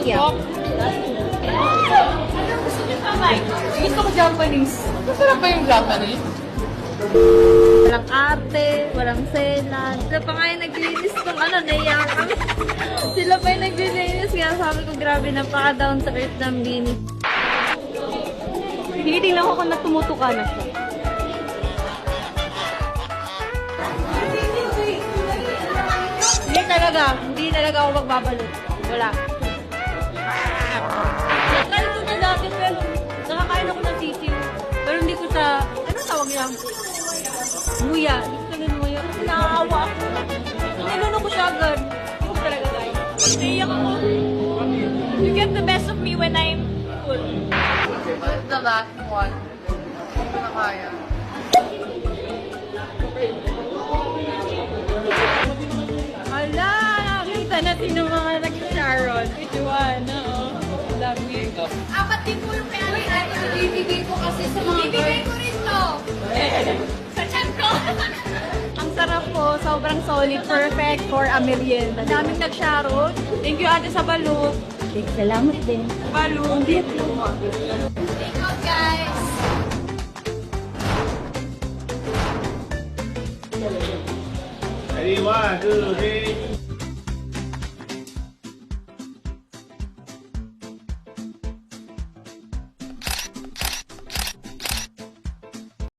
Yeah. Gusto ko Japanese. Masarap ba yung Japanese? Walang arte, walang selan. Sila pa nga yung naglinis ng naiyak kami. Sila pa yung naglinis. Kaya sabi ko, grabe, napaka-down to earth ng Bini. Tinitingnan ko kung tumutuka na siya. Hindi talaga ako magbabalot. Wala. Kahit ko na dati, pero nakakain ako ng sisiw. Pero hindi ko sa, ano tawag niya? Muya. Hindi ko sa muya. Kasi nakakawa ako. Niluno ko siya agad. Hindi ko talaga guys. Naiyak ako. You get the best of me when I'm full. What's the last one? Hindi ko na kaya. Hala! Nakita natin yung mga nag-Sharon. Which one? Love you. Apat din po yung kaya ibibigay ko kasi sa mga ibibigay ko rin to. Sa chan ko. Ang sarap po. Sobrang solid. Perfect for a merienda. Daming nag-Sharon. Thank you ate sa balut. Salamat din. Balut. Thank you guys. Ready, 1, 2, 3.